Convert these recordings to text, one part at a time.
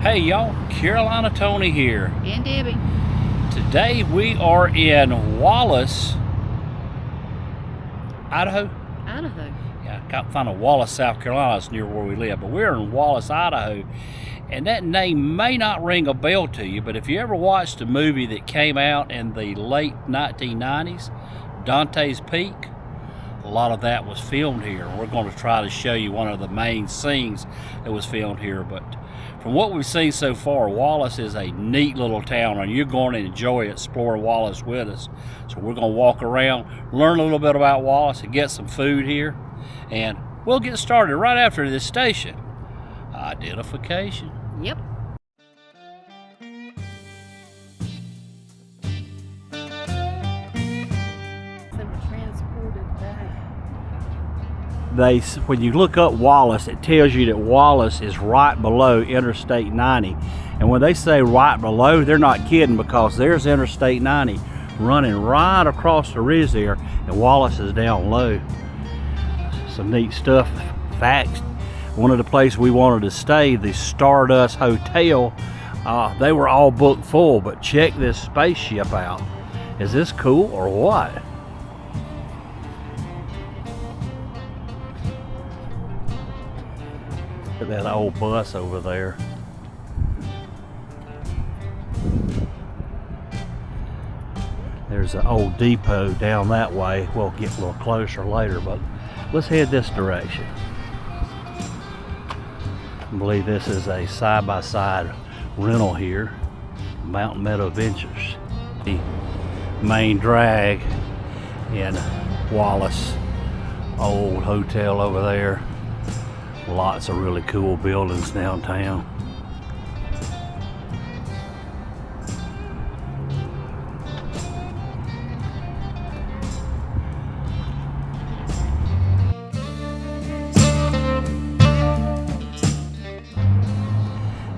Hey y'all, Carolina Tony here. And Debbie. Today we are in Wallace, Idaho. Idaho. Yeah, I can't find a Wallace, South Carolina. It's near where we live, but we're in Wallace, Idaho. And that name may not ring a bell to you, but if you ever watched a movie that came out in the late 1990s, Dante's Peak, a lot of that was filmed here. We're going to try to show you one of the main scenes that was filmed here. But from what we've seen so far, Wallace is a neat little town, and you're going to enjoy exploring Wallace with us. So we're going to walk around, learn a little bit about Wallace, and get some food here. And we'll get started right after this station identification. Yep. When you look up Wallace, it tells you that Wallace is right below Interstate 90. And when they say right below, they're not kidding, because there's Interstate 90 running right across the ridge there, and Wallace is down low. Some neat stuff. Facts. One of the places we wanted to stay, the Stardust Hotel, they were all booked full, but check this spaceship out. Is this cool or what? Look at that old bus over there. There's an old depot down that way. We'll get a little closer later, but let's head this direction. I believe this is a side-by-side rental here, Mountain Meadow Ventures. The main drag in Wallace, old hotel over there. Lots of really cool buildings downtown.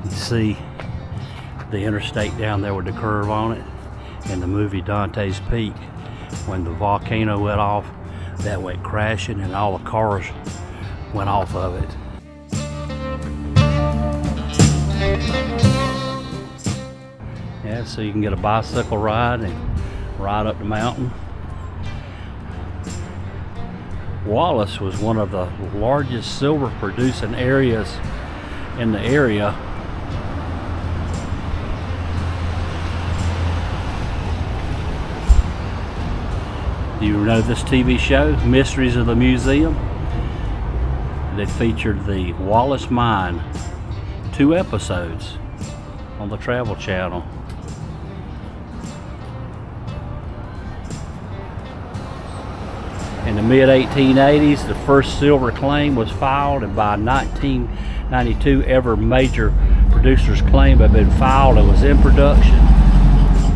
You see the interstate down there with the curve on it. In the movie Dante's Peak, when the volcano went off, that went crashing and all the cars went off of it. Yeah, so you can get a bicycle ride and ride up the mountain. Wallace was one of the largest silver producing areas in the area. Do you know this TV show, Mysteries of the Museum? That featured the Wallace Mine, 2 episodes on the Travel Channel. In the mid-1880s, the first silver claim was filed, and by 1992, every major producer's claim had been filed and was in production.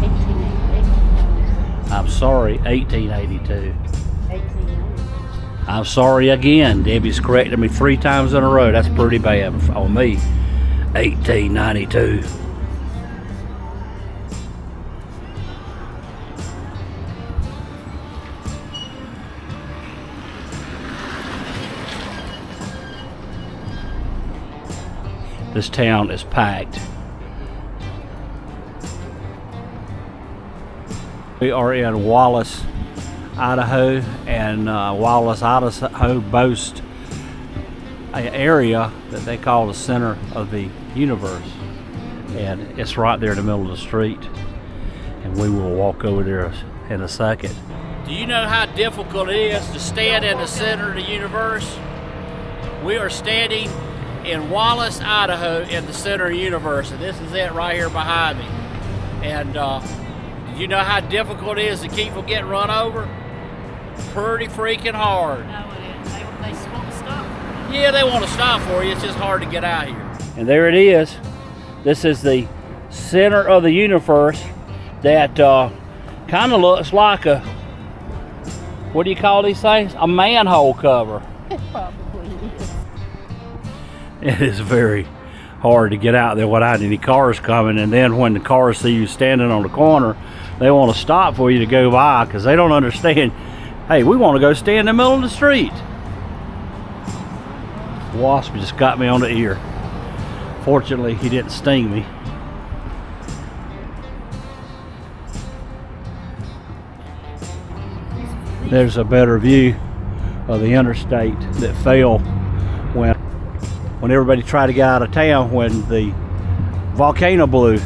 1888. I'm sorry, 1882. 1890. I'm sorry again. Debbie's corrected me 3 times in a row. That's pretty bad on me. 1892. This town is packed. We are in Wallace, Idaho, and Wallace, Idaho boasts an area that they call the center of the universe, and it's right there in the middle of the street, and we will walk over there in a second. Do you know how difficult it is to stand in the center of the universe? We are standing in Wallace, Idaho, in the center of the universe, and this is it right here behind me. And you know how difficult it is to keep from getting run over? Pretty freaking hard. No, it is. They won't stop. Yeah, they want to stop for you. It's just hard to get out here. And there it is. This is the center of the universe that kind of looks like a, what do you call these things? A manhole cover. It probably is. It is very hard to get out there without any cars coming, and then when the cars see you standing on the corner, they want to stop for you to go by, because they don't understand. Hey, we want to go stand in the middle of the street. Wasp just got me on the ear. Fortunately, he didn't sting me. There's a better view of the interstate that fell when everybody tried to get out of town when the volcano blew.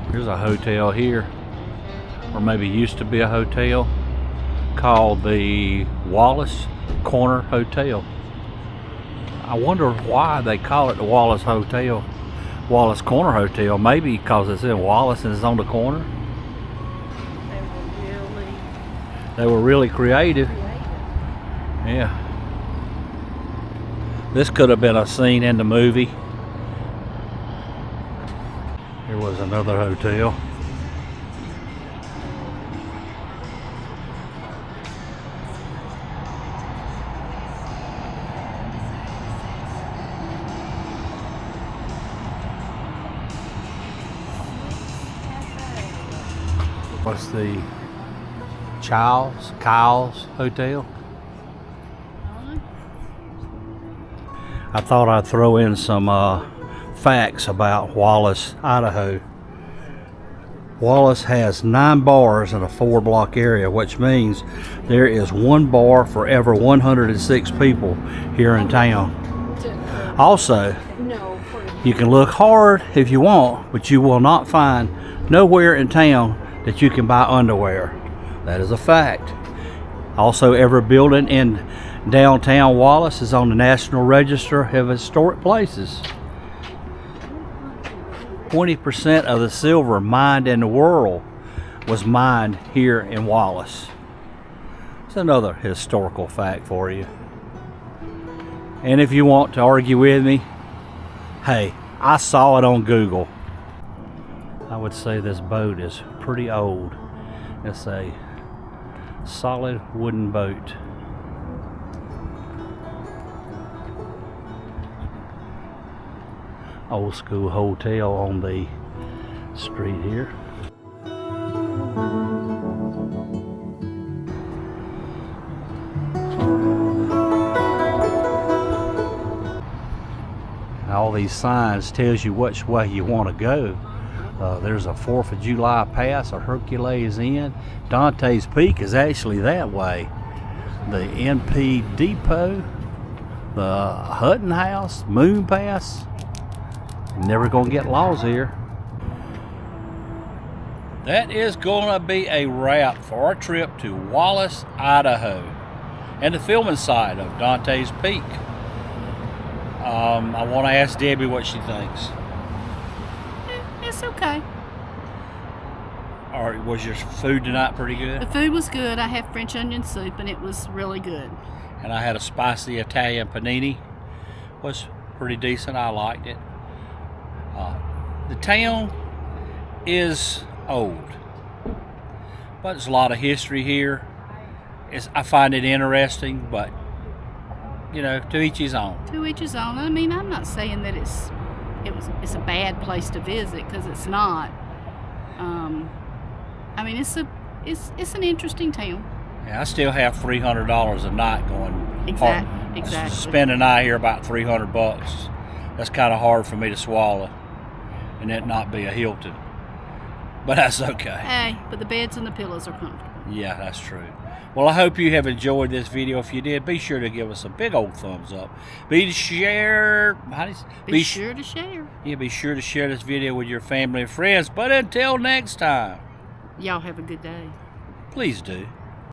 There's a hotel here, or maybe used to be a hotel, called the Wallace Corner Hotel. I wonder why they call it the Wallace Hotel, Wallace Corner Hotel. Maybe because it's in Wallace and it's on the corner. They were really creative. Yeah. This could have been a scene in the movie. Here was another hotel. What's the Kyle's Hotel? I thought I'd throw in some facts about Wallace, Idaho. Wallace has 9 bars in a 4-block area, which means there is 1 bar for every 106 people here in town. Also, you can look hard if you want, but you will not find nowhere in town that you can buy underwear. That is a fact. Also, every building in downtown Wallace is on the National Register of Historic Places. 20% of the silver mined in the world was mined here in Wallace. It's another historical fact for you. And if you want to argue with me, hey, I saw it on Google. I would say this boat is pretty old. It's a solid wooden boat. Old school hotel on the street here. All these signs tells you which way you want to go. There's a 4th of July Pass, a Hercules Inn. Dante's Peak is actually that way. The NP Depot, the Hutton House, Moon Pass. Never gonna get lost here. That is gonna be a wrap for our trip to Wallace, Idaho, and the filming site of Dante's Peak. I want to ask Debbie what she thinks. It's okay. Or was your food tonight pretty good? The food was good. I had French onion soup and it was really good. And I had a spicy Italian panini. Was pretty decent. I liked it. The town is old, but there's a lot of history here. I find it interesting, but you know, to each his own. To each his own. I mean, I'm not saying that it's a bad place to visit, because it's not. I mean, it's an interesting town. Yeah, I still have $300 a night going. Exactly. Spend a night here about $300. That's kind of hard for me to swallow, and it not be a Hilton. But that's okay. Hey, but the beds and the pillows are comfortable. Yeah, that's true. Well, I hope you have enjoyed this video. If you did, be sure to give us a big old thumbs up. Be sure to share. Yeah, be sure to share this video with your family and friends. But until next time, y'all have a good day. Please do.